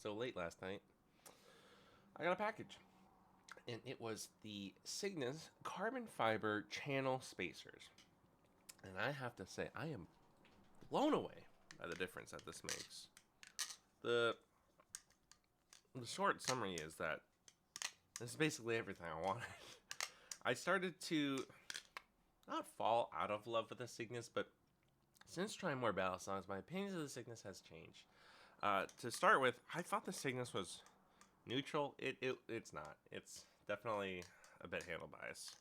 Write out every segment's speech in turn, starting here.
So late last night, I got a package, and it was the Cygnus carbon fiber channel spacers. And I have to say, I am blown away by the difference that this makes. The the short summary is that this is basically everything I wanted. I started to not fall out of love with the Cygnus, but since trying more Balisongs, my opinion of the Cygnus has changed. To start with, I thought the Cygnus was neutral. It's not. It's definitely a bit handle bias.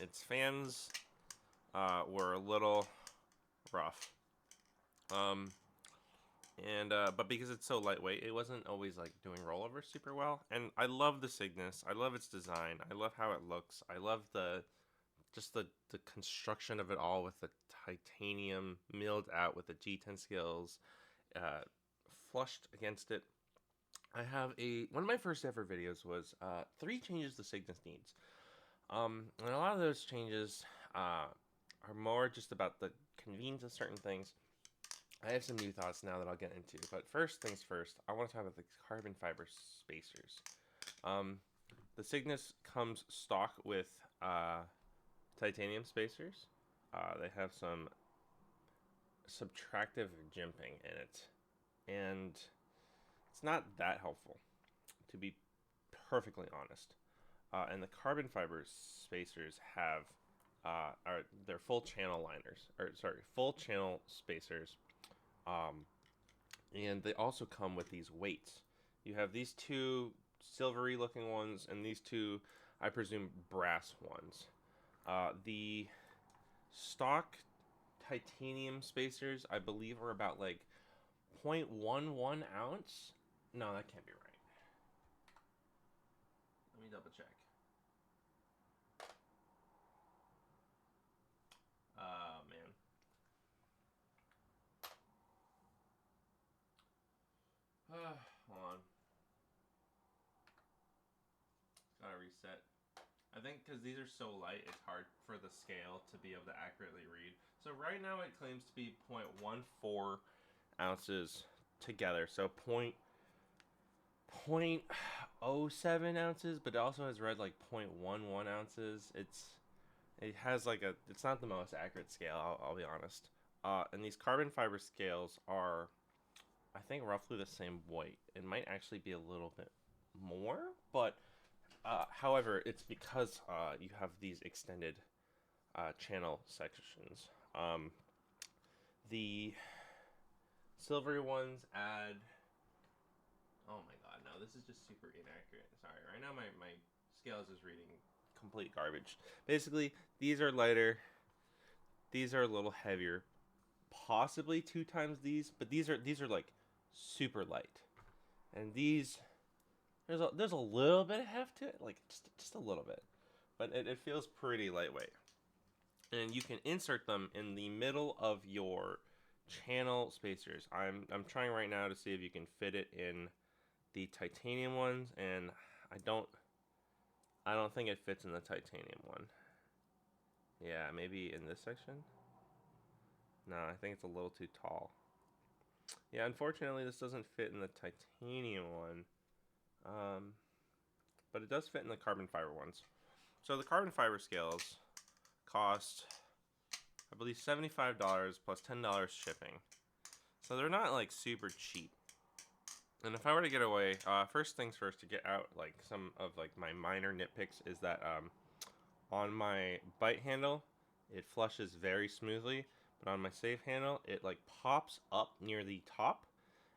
Its fans were a little rough. But because it's so lightweight, it wasn't always like doing rollovers super well. And I love the Cygnus. I love its design. I love how it looks. I love the construction of it all with the titanium milled out with the G10 scales flushed against it. I have one of my first ever videos was 3 changes the Cygnus needs. And a lot of those changes are more just about the convenience of certain things. I have some new thoughts now that I'll get into, but first things first, I want to talk about the carbon fiber spacers. The Cygnus comes stock with titanium spacers. They have some subtractive jimping in it, and it's not that helpful, to be perfectly honest. And the carbon fiber spacers have they're full channel liners, or sorry, full channel spacers. And they also come with these weights. You have these 2 silvery looking ones and these 2, I presume, brass ones. The stock titanium spacers, I believe, are about like 0.11 ounce. No, that can't be right. Let me double check. Man. Hold on. Gotta reset. I think because these are so light, it's hard for the scale to be able to accurately read. So right now it claims to be 0.14 ounces together. So 0.07 ounces, but it also has read like 0.11 ounces. It has like it's not the most accurate scale, I'll be honest. And these carbon fiber scales are, I think, roughly the same weight. It might actually be a little bit more, but however, it's because you have these extended channel sections. The silvery ones add. Oh my god, no, this is just super inaccurate. Sorry, right now my scale is just reading complete garbage. Basically, these are lighter. These are a little heavier. Possibly 2 times these, but these are like super light. And these, there's a little bit of heft to it, like just a little bit, but it feels pretty lightweight. And you can insert them in the middle of your channel spacers. I'm trying right now to see if you can fit it in the titanium ones, and I don't think it fits in the titanium one. Yeah, maybe in this section. No, I think it's a little too tall. Yeah, unfortunately, this doesn't fit in the titanium one. But it does fit in the carbon fiber ones. So the carbon fiber scales cost, I believe, $75 plus $10 shipping. So they're not like super cheap. And if I were to get away, first things first, to get out like some of like my minor nitpicks is that on my bite handle, it flushes very smoothly, but on my safe handle, it like pops up near the top,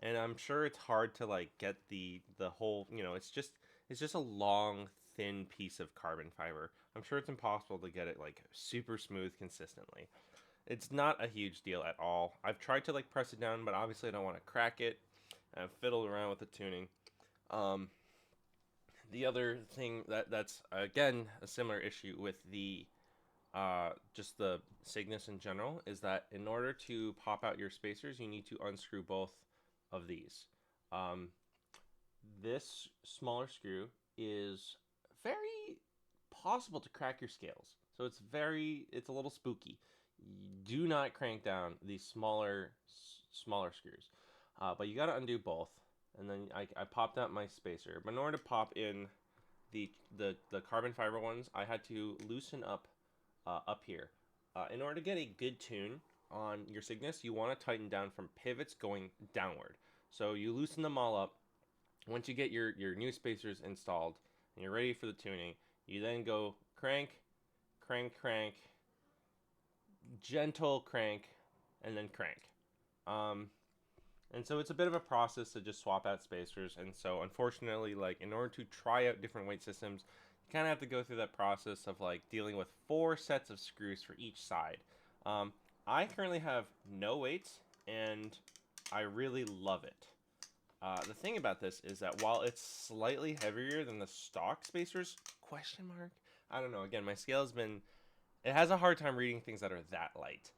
and I'm sure it's hard to like get the whole, it's just a long thin piece of carbon fiber. I'm sure it's impossible to get it like super smooth consistently. It's not a huge deal at all. I've tried to like press it down, but obviously I don't want to crack it. I've fiddled around with the tuning. The other thing that's again a similar issue with the just the Cygnus in general is that in order to pop out your spacers, you need to unscrew both of these. This smaller screw is very possible to crack your scales, so it's a little spooky. Do not crank down these smaller screws, but you got to undo both, and then I popped out my spacer. But in order to pop in the carbon fiber ones, I had to loosen up up here. In order to get a good tune on your Cygnus, you want to tighten down from pivots going downward. So you loosen them all up. Once you get your new spacers installed and you're ready for the tuning, you then go crank, crank, crank, gentle crank, and then crank. And so it's a bit of a process to just swap out spacers. And so unfortunately, like, in order to try out different weight systems, you kind of have to go through that process of like dealing with 4 sets of screws for each side. I currently have no weights, and I really love it. The thing about this is that while it's slightly heavier than the stock spacers, question mark, I don't know. Again, my scale has been, it has a hard time reading things that are that light.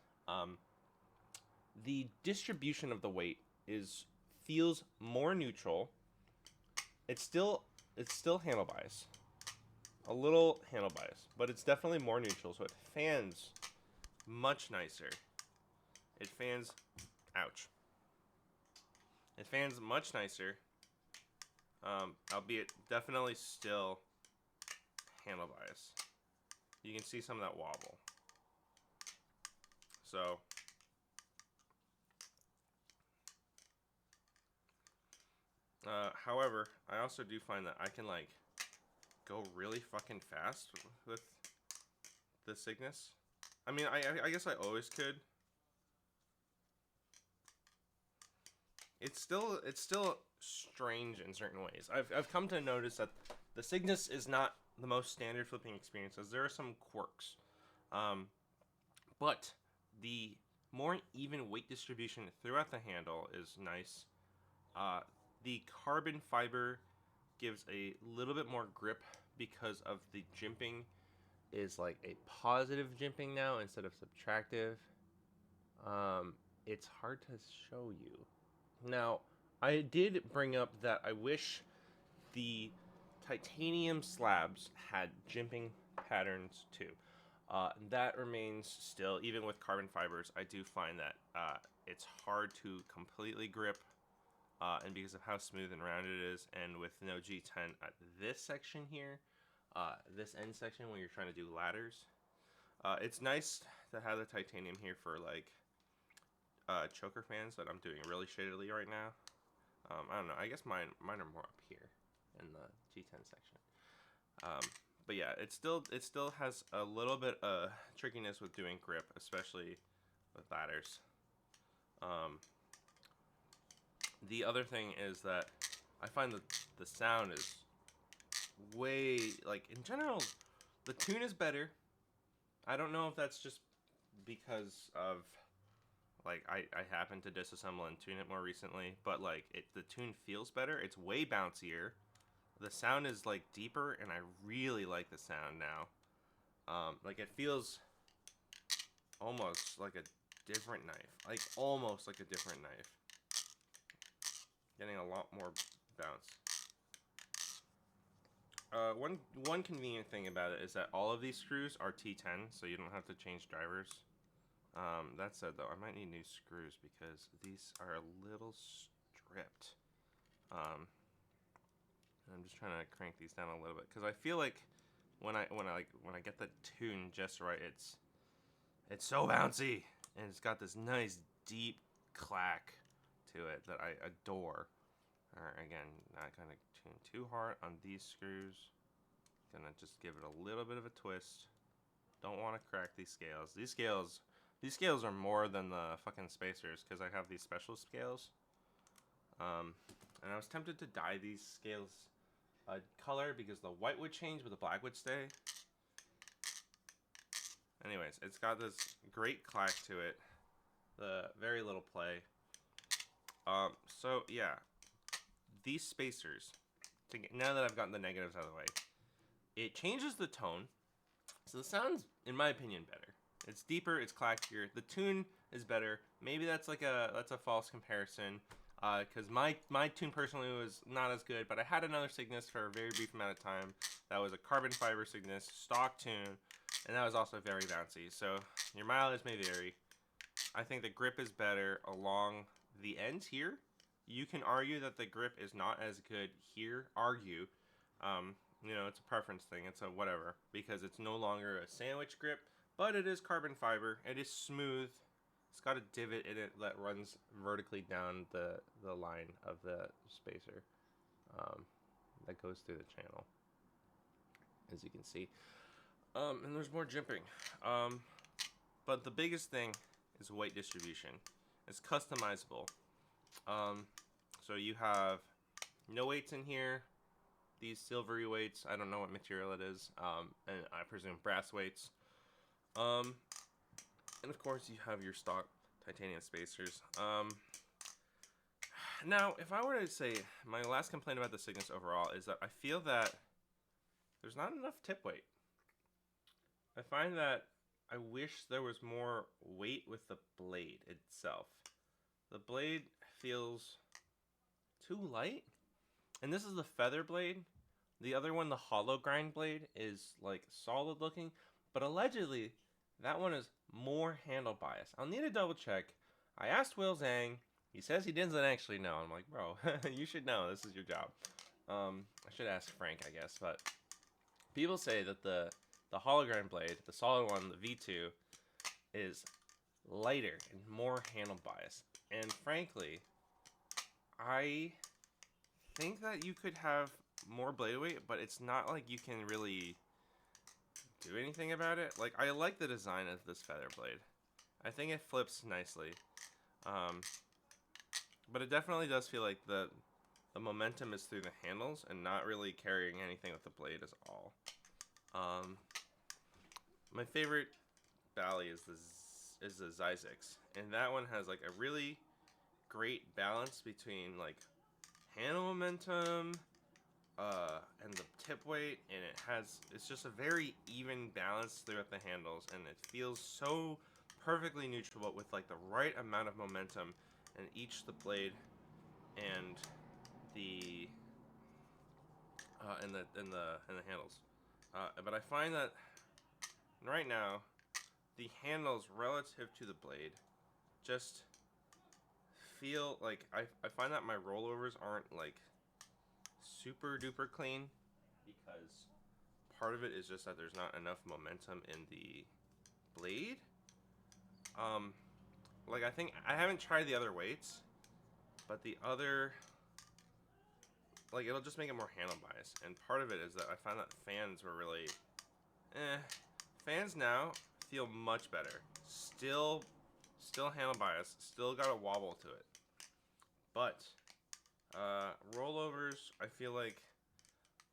The distribution of the weight feels more neutral. It's still handle bias, a little handle bias, but it's definitely more neutral. So it fans much nicer. It fans, ouch. It fans much nicer, albeit definitely still handle bias. You can see some of that wobble. So however, I also do find that I can like go really fucking fast with the Cygnus. I mean, I guess I always could. It's still strange in certain ways. I've come to notice that the Cygnus is not the most standard flipping experiences. There are some quirks, but the more even weight distribution throughout the handle is nice. The carbon fiber gives a little bit more grip because of the jimping is like a positive jimping now instead of subtractive. It's hard to show you. Now, I did bring up that I wish the titanium slabs had jimping patterns too. That remains still, even with carbon fibers, I do find that it's hard to completely grip, and because of how smooth and rounded it is, and with no G10 at this section here, this end section when you're trying to do ladders, it's nice to have the titanium here for like choker fans that I'm doing really shadily right now. I don't know, I guess mine are more up here in the G10 section. But yeah, it still has a little bit of trickiness with doing grip, especially with ladders. The other thing is that I find that the sound is way, like, in general, the tune is better. I don't know if that's just because of, like, I happened to disassemble and tune it more recently, but, like, the tune feels better. It's way bouncier. The sound is, like, deeper, and I really like the sound now. Like, it feels almost like a different knife. Like, almost like a different knife. Getting a lot more bounce. One convenient thing about it is that all of these screws are T10, so you don't have to change drivers. That said, though, I might need new screws because these are a little stripped. I'm just trying to crank these down a little bit because I feel like when I get the tune just right, it's so bouncy and it's got this nice deep clack to it that I adore. Again, not gonna tune too hard on these screws. Gonna just give it a little bit of a twist. Don't want to crack these scales. These scales are more than the fucking spacers because I have these special scales. And I was tempted to dye these scales color because the white would change but the black would stay. Anyways, it's got this great clack to it. The very little play. So yeah, these spacers, now that I've gotten the negatives out of the way, it changes the tone. So the sound's, in my opinion, better. It's deeper, it's clackier, the tune is better. Maybe that's a false comparison, because my tune personally was not as good, but I had another Cygnus for a very brief amount of time. That was a carbon fiber Cygnus, stock tune, and that was also very bouncy. So your mileage may vary. I think the grip is better along the ends here. You can argue that the grip is not as good here. Argue. You know, it's a preference thing. It's a whatever. Because it's no longer a sandwich grip. But it is carbon fiber. It is smooth. It's got a divot in it that runs vertically down the line of the spacer. That goes through the channel. As you can see. And there's more jimping. But the biggest thing is weight distribution. It's customizable. So you have no weights in here. These silvery weights, I don't know what material it is. And I presume brass weights. And of course you have your stock titanium spacers. Now, if I were to say, my last complaint about the Cygnus overall is that I feel that there's not enough tip weight. I find that I wish there was more weight with the blade itself. The blade feels too light. And this is the feather blade. The other one, the hollow grind blade, is like solid looking. But allegedly, that one is more handle bias. I'll need to double check. I asked Will Zhang. He says he doesn't actually know. I'm like, bro, you should know. This is your job. I should ask Frank, I guess. But people say that the hollow grind blade, the solid one, the V2, is lighter and more handle bias. And frankly, I think that you could have more blade weight, but it's not like you can really do anything about it. Like, I like the design of this feather blade. I think it flips nicely. But it definitely does feel like the momentum is through the handles and not really carrying anything with the blade at all. My favorite Bally is the Cygnus, and that one has like a really great balance between like handle momentum and the tip weight, and it's just a very even balance throughout the handles, and it feels so perfectly neutral, but with like the right amount of momentum in each the blade and the handles. But I find that right now the handles relative to the blade just feel like I find that my rollovers aren't like super duper clean, because part of it is just that there's not enough momentum in the blade. Like, I think I haven't tried the other weights, but the other, like, it'll just make it more handle bias. And part of it is that I found that fans were really fans now feel much better. Still handle bias, still got a wobble to it. But rollovers, I feel like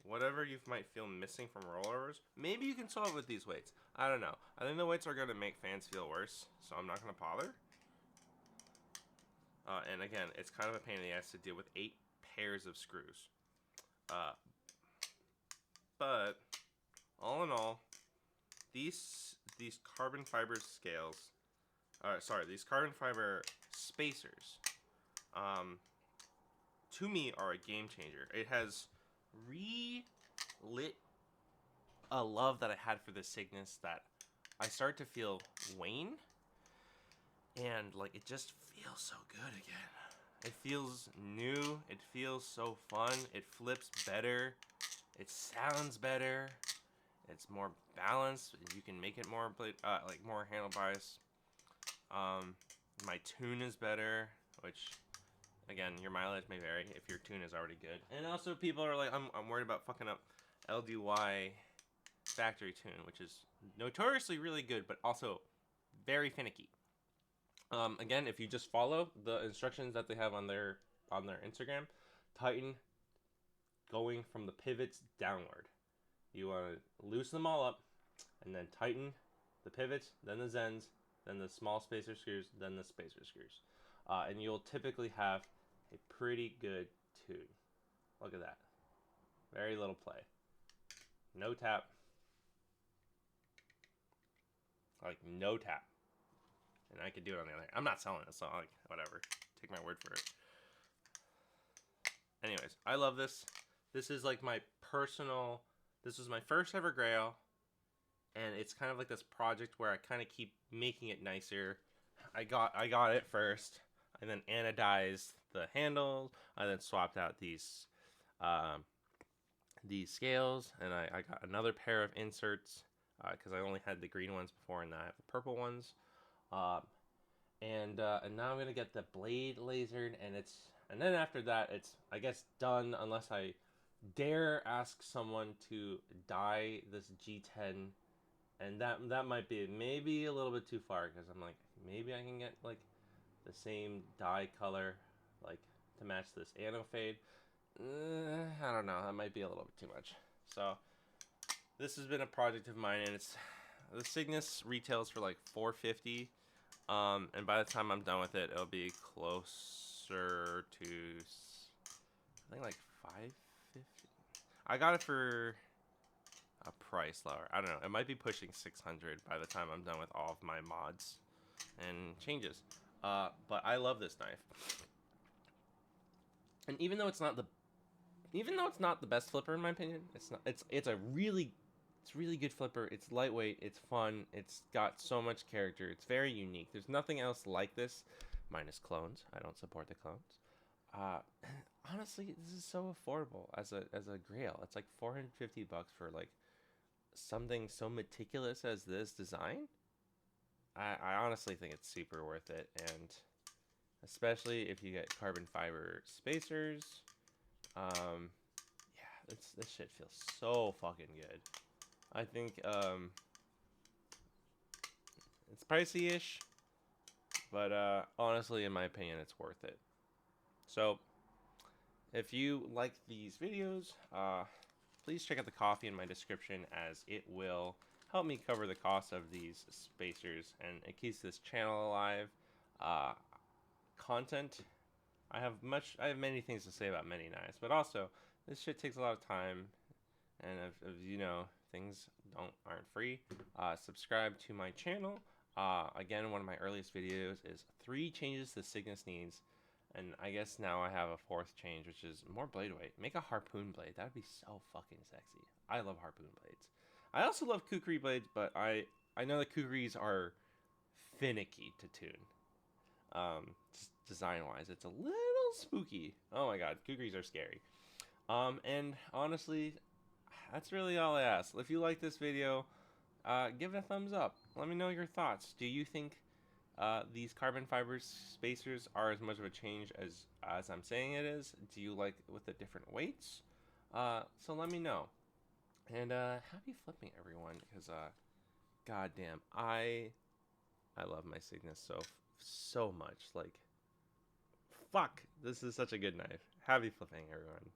whatever you might feel missing from rollovers, maybe you can solve it with these weights. I don't know. I think the weights are going to make fans feel worse, so I'm not going to bother. And again, it's kind of a pain in the ass to deal with 8 pairs of screws. But all in all, these carbon fiber scales, these carbon fiber spacers, to me are a game changer. It has relit a love that I had for the Cygnus that I start to feel wane, and like it just feels so good again. It feels new, it feels so fun, it flips better, it sounds better, it's more balanced, you can make it more like more handle bias. My tune is better, which again, your mileage may vary if your tune is already good. And also people are like, I'm worried about fucking up LDY factory tune, which is notoriously really good, but also very finicky. Again, if you just follow the instructions that they have on their Instagram, tighten going from the pivots downward. You want to loosen them all up, and then tighten the pivots, then the Zens, then the small spacer screws, then the spacer screws. And you'll typically have a pretty good tune. Look at that. Very little play. No tap. Like, no tap. And I could do it on the other hand. I'm not selling it, so like, whatever. Take my word for it. Anyways, I love this. This is like my personal... This was my first ever Grail. And it's kind of like this project where I kind of keep making it nicer. I got it first. And then anodized the handles. I then swapped out these scales, and I got another pair of inserts because I only had the green ones before, and now I have the purple ones. And now I'm gonna get the blade lasered, and then after that it's, I guess, done, unless I dare ask someone to dye this G10, and that might be maybe a little bit too far, because I'm like, maybe I can get like the same dye color, like, to match this Anno Fade. I don't know, that might be a little bit too much. So this has been a project of mine, and the Cygnus retails for like $450, and by the time I'm done with it, it'll be closer to, I think, like $550. I got it for a price lower. I don't know, it might be pushing $600 by the time I'm done with all of my mods and changes. But I love this knife, and even though it's not the best flipper in my opinion, it's a really good flipper. It's lightweight, it's fun, it's got so much character, it's very unique. There's nothing else like this, minus clones. I don't support the clones. Honestly, this is so affordable as a grail. It's like $450 for like something so meticulous as this design. I honestly think it's super worth it, and especially if you get carbon fiber spacers. Yeah, this shit feels so fucking good. I think it's pricey-ish, but honestly, in my opinion, it's worth it. So if you like these videos, please check out the coffee in my description, as it will help me cover the cost of these spacers, and it keeps this channel alive. Content, I have many things to say about many knives, but also this shit takes a lot of time, and as you know, things aren't free. Subscribe to my channel. Again, one of my earliest videos is 3 changes the Cygnus needs, and I guess now I have a 4th change, which is more blade weight. Make a harpoon blade. That would be so fucking sexy. I love harpoon blades. I also love kukri blades, but I know that kukris are finicky to tune. Just design-wise, it's a little spooky. Oh my god, kukris are scary. And honestly, that's really all I ask. If you like this video, give it a thumbs up. Let me know your thoughts. Do you think these carbon fiber spacers are as much of a change as I'm saying it is? Do you like with the different weights? So let me know. And happy flipping, everyone, because goddamn, I love my Cygnus so much. Like, fuck, this is such a good knife. Happy flipping, everyone.